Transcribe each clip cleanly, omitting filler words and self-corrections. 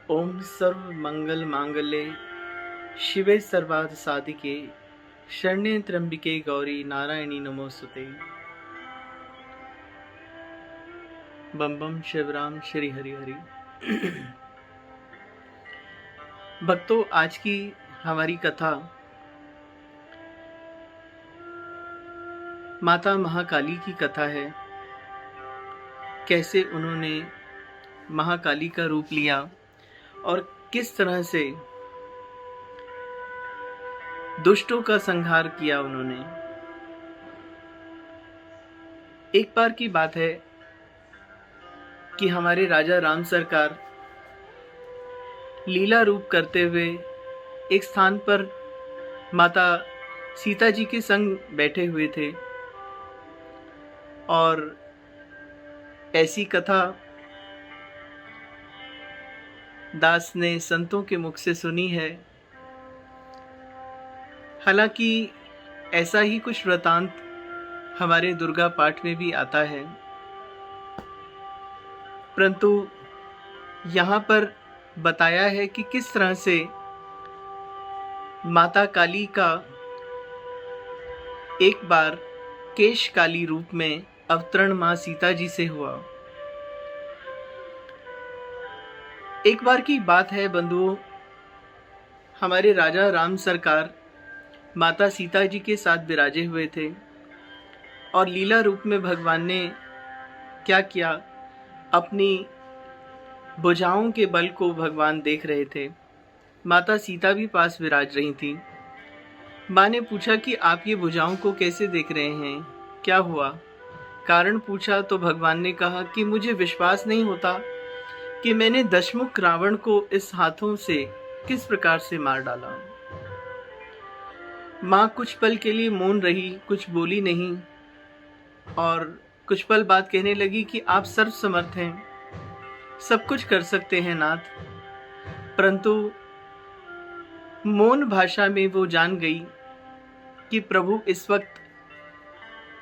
ओम सर्व मंगल मांगल्ये शिवे सर्वार्थ साधिके शरण्ये त्र्यंबिके गौरी नारायणी नमोस्तुते। बम बम शिवराम श्री हरि हरि। भक्तों, आज की हमारी कथा माता महाकाली की कथा है। कैसे उन्होंने महाकाली का रूप लिया और किस तरह से दुष्टों का संहार किया उन्होंने। एक बार की बात है कि हमारे राजा राम सरकार लीला रूप करते हुए एक स्थान पर माता सीता जी के संग बैठे हुए थे और ऐसी कथा दास ने संतों के मुख से सुनी है। हालांकि ऐसा ही कुछ वृतांत हमारे दुर्गा पाठ में भी आता है, परंतु यहाँ पर बताया है कि किस तरह से माता काली का एक बार केश काली रूप में अवतरण मां सीता जी से हुआ। एक बार की बात है बंधुओं, हमारे राजा राम सरकार माता सीता जी के साथ विराजे हुए थे और लीला रूप में भगवान ने क्या किया, अपनी भुजाओं के बल को भगवान देख रहे थे। माता सीता भी पास विराज रही थी। माँ ने पूछा कि आप ये भुजाओं को कैसे देख रहे हैं, क्या हुआ? कारण पूछा तो भगवान ने कहा कि मुझे विश्वास नहीं होता कि मैंने दशमुख रावण को इस हाथों से किस प्रकार से मार डाला। माँ कुछ पल के लिए मौन रही, कुछ बोली नहीं और कुछ पल बाद कहने लगी कि आप सर्वसमर्थ हैं, सब कुछ कर सकते हैं नाथ। परंतु मौन भाषा में वो जान गई कि प्रभु इस वक्त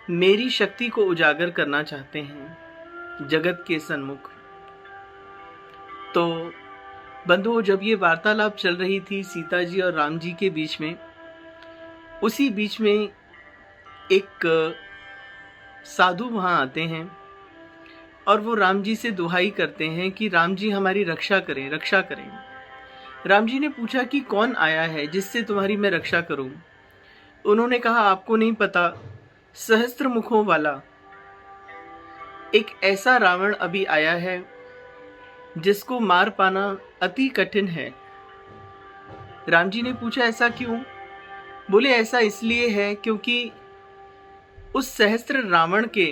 मेरी शक्ति को उजागर करना चाहते हैं जगत के सन्मुख। तो बंधुओं, जब ये वार्तालाप चल रही थी सीता जी और राम जी के बीच में, उसी बीच में एक साधु वहां आते हैं और वो राम जी से दुहाई करते हैं कि राम जी हमारी रक्षा करें, रक्षा करें। राम जी ने पूछा कि कौन आया है जिससे तुम्हारी मैं रक्षा करूं? उन्होंने कहा, आपको नहीं पता, सहस्त्र मुखों वाला एक ऐसा रावण अभी आया है जिसको मार पाना अति कठिन है। राम जी ने पूछा, ऐसा क्यों? बोले, ऐसा इसलिए है क्योंकि उस सहस्त्र रावण के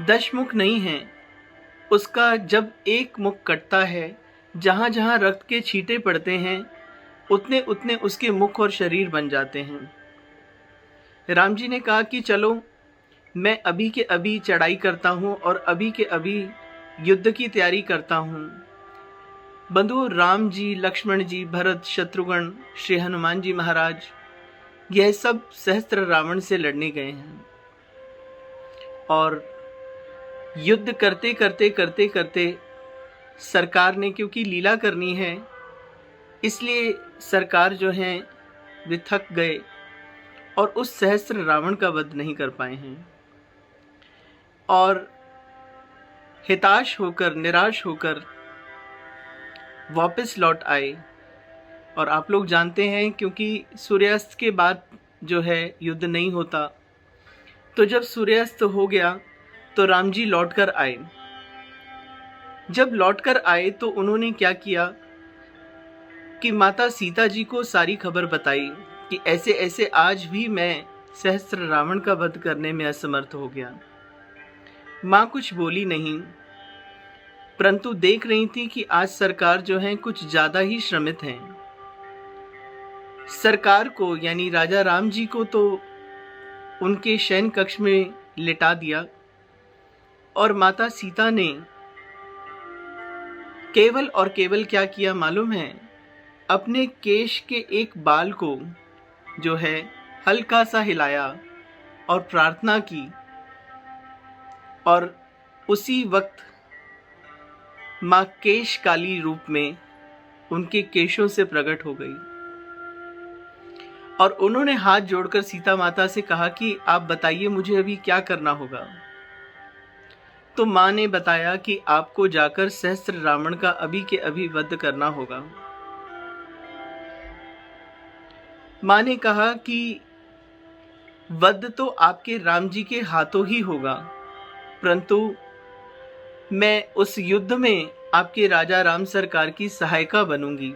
10 मुख नहीं हैं। उसका जब एक मुख कटता है, जहां जहां रक्त के छींटे पड़ते हैं, उतने उतने उसके मुख और शरीर बन जाते हैं। राम जी ने कहा कि चलो, मैं अभी के अभी चढ़ाई करता हूं और अभी के अभी युद्ध की तैयारी करता हूं। बंधु, राम जी, लक्ष्मण जी, भरत, शत्रुघ्न, श्री हनुमान जी महाराज, यह सब सहस्त्र रावण से लड़ने गए हैं और युद्ध करते करते करते करते सरकार ने, क्योंकि लीला करनी है, इसलिए सरकार जो है वे थक गए और उस सहस्त्र रावण का वध नहीं कर पाए हैं और हिताश होकर, निराश होकर वापस लौट आए। और आप लोग जानते हैं, क्योंकि सूर्यास्त के बाद जो है युद्ध नहीं होता, तो जब सूर्यास्त हो गया तो राम जी लौट कर आए। जब लौट कर आए तो उन्होंने क्या किया कि माता सीता जी को सारी खबर बताई कि ऐसे ऐसे आज भी मैं सहस्त्र रावण का वध करने में असमर्थ हो गया। माँ कुछ बोली नहीं, परंतु देख रही थी कि आज सरकार जो है कुछ ज्यादा ही श्रमित हैं। सरकार को, यानी राजा राम जी को, तो उनके शयन कक्ष में लिटा दिया और माता सीता ने केवल और केवल क्या किया मालूम है? अपने केश के एक बाल को जो है हल्का सा हिलाया और प्रार्थना की और उसी वक्त माँ केश काली रूप में उनके केशों से प्रकट हो गई और उन्होंने हाथ जोड़कर सीता माता से कहा कि आप बताइए मुझे अभी क्या करना होगा। तो माँ ने बताया कि आपको जाकर सहस्त्र रावण का अभी के अभी वध करना होगा। माँ ने कहा कि वध तो आपके राम जी के हाथों ही होगा, परंतु मैं उस युद्ध में आपके राजा राम सरकार की सहायिका बनूंगी।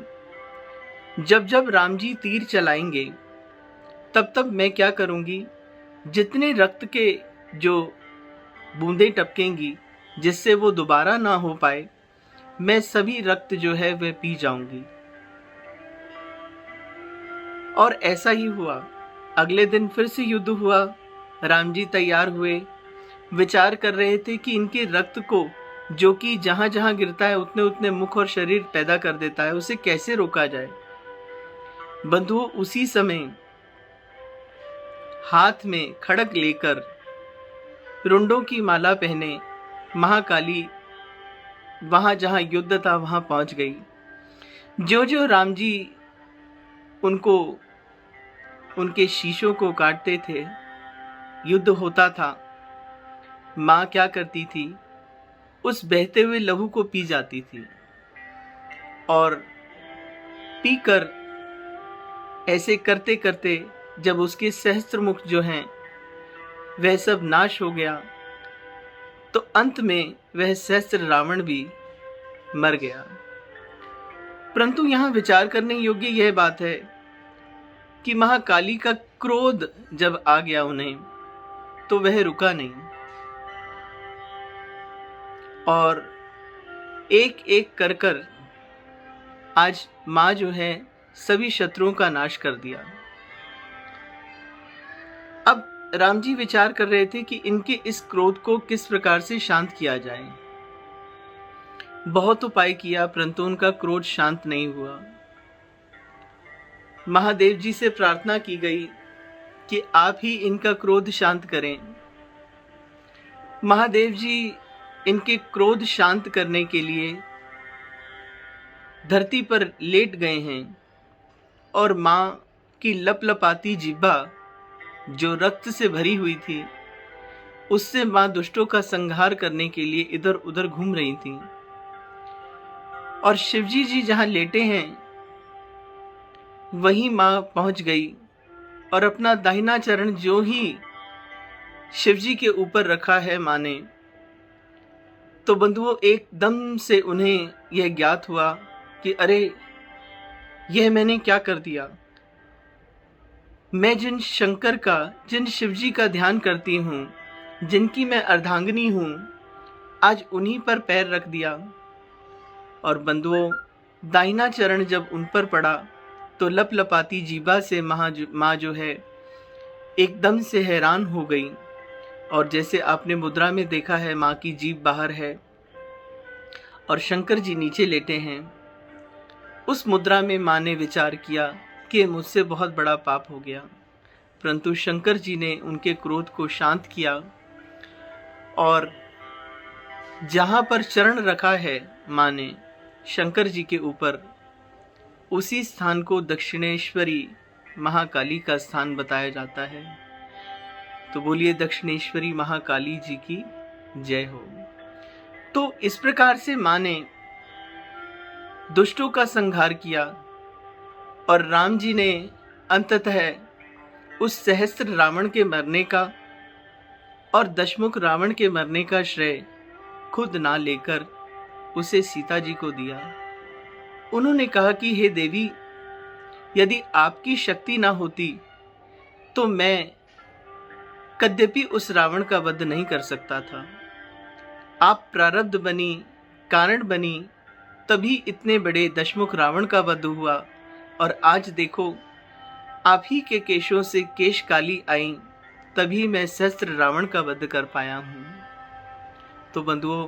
जब जब राम जी तीर चलाएंगे तब तब मैं क्या करूंगी, जितने रक्त के जो बूंदें टपकेंगी जिससे वो दोबारा ना हो पाए, मैं सभी रक्त जो है वह पी जाऊंगी। और ऐसा ही हुआ। अगले दिन फिर से युद्ध हुआ। राम जी तैयार हुए, विचार कर रहे थे कि इनके रक्त को, जो कि जहां जहां गिरता है उतने उतने मुख और शरीर पैदा कर देता है, उसे कैसे रोका जाए। बंधुओं, उसी समय हाथ में खड़ग लेकर, रुंडों की माला पहने महाकाली वहां जहां युद्ध था वहां पहुंच गई। जो जो राम जी उनको उनके शीशों को काटते थे, युद्ध होता था, मां क्या करती थी, उस बहते हुए लहू को पी जाती थी और पीकर ऐसे करते करते जब उसके सहस्त्र मुख जो हैं वह सब नाश हो गया, तो अंत में वह सहस्त्र रावण भी मर गया। परंतु यहां विचार करने योग्य यह बात है कि महाकाली का क्रोध जब आ गया उन्हें, तो वह रुका नहीं और एक एक कर कर आज मां जो है सभी शत्रुओं का नाश कर दिया। अब राम जी विचार कर रहे थे कि इनके इस क्रोध को किस प्रकार से शांत किया जाए। बहुत उपाय किया, परंतु उनका क्रोध शांत नहीं हुआ। महादेव जी से प्रार्थना की गई कि आप ही इनका क्रोध शांत करें। महादेव जी इनके क्रोध शांत करने के लिए धरती पर लेट गए हैं और मां की लपलपाती जिह्वा जो रक्त से भरी हुई थी, उससे मां दुष्टों का संहार करने के लिए इधर उधर घूम रही थी। और शिवजी जी जहां लेटे हैं वहीं मां पहुंच गई और अपना दाहिना चरण जो ही शिवजी के ऊपर रखा है मां ने, तो बंधुओं एकदम से उन्हें यह ज्ञात हुआ कि अरे, यह मैंने क्या कर दिया। मैं जिन शंकर का, जिन शिवजी का ध्यान करती हूँ, जिनकी मैं अर्धांगिनी हूँ, आज उन्हीं पर पैर रख दिया। और बंधुओं, दाहिना चरण जब उन पर पड़ा तो लपलपाती जीभा से माँ जो है एकदम से हैरान हो गई। और जैसे आपने मुद्रा में देखा है, माँ की जीभ बाहर है और शंकर जी नीचे लेटे हैं। उस मुद्रा में माँ ने विचार किया कि मुझसे बहुत बड़ा पाप हो गया, परंतु शंकर जी ने उनके क्रोध को शांत किया और जहां पर चरण रखा है माँ ने शंकर जी के ऊपर, उसी स्थान को दक्षिणेश्वरी महाकाली का स्थान बताया जाता है। तो बोलिए दक्षिणेश्वरी महाकाली जी की जय हो। तो इस प्रकार से माँ ने दुष्टों का संहार किया और राम जी ने अंततः उस सहस्त्र रावण के मरने का और दशमुख रावण के मरने का श्रेय खुद ना लेकर उसे सीता जी को दिया। उन्होंने कहा कि हे देवी, यदि आपकी शक्ति ना होती तो मैं कद्यपि उस रावण का वध नहीं कर सकता था। आप प्रारब्ध बनी, कारण बनी, तभी इतने बड़े दशमुख रावण का वध हुआ। और आज देखो, आप ही के केशों से केश काली आई, तभी मैं सहस्त्र रावण का वध कर पाया हूं। तो बंधुओं,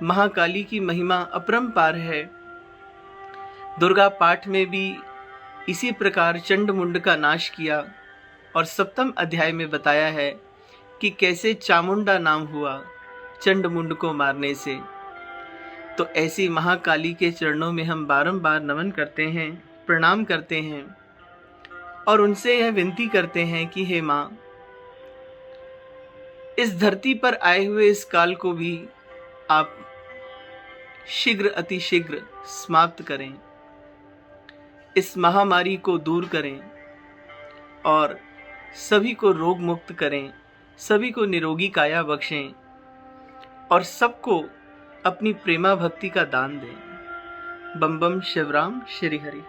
महाकाली की महिमा अपरंपार है। दुर्गा पाठ में भी इसी प्रकार चंड मुंड का नाश किया और सप्तम अध्याय में बताया है कि कैसे चामुंडा नाम हुआ चंड मुंड को मारने से। तो ऐसी महाकाली के चरणों में हम बारंबार नमन करते हैं, प्रणाम करते हैं और उनसे यह विनती करते हैं कि हे माँ, इस धरती पर आए हुए इस काल को भी आप शीघ्र अतिशीघ्र समाप्त करें, इस महामारी को दूर करें और सभी को रोग मुक्त करें, सभी को निरोगी काया बख्शें और सबको अपनी प्रेमा भक्ति का दान दें। बम बम शिवराम श्री हरि।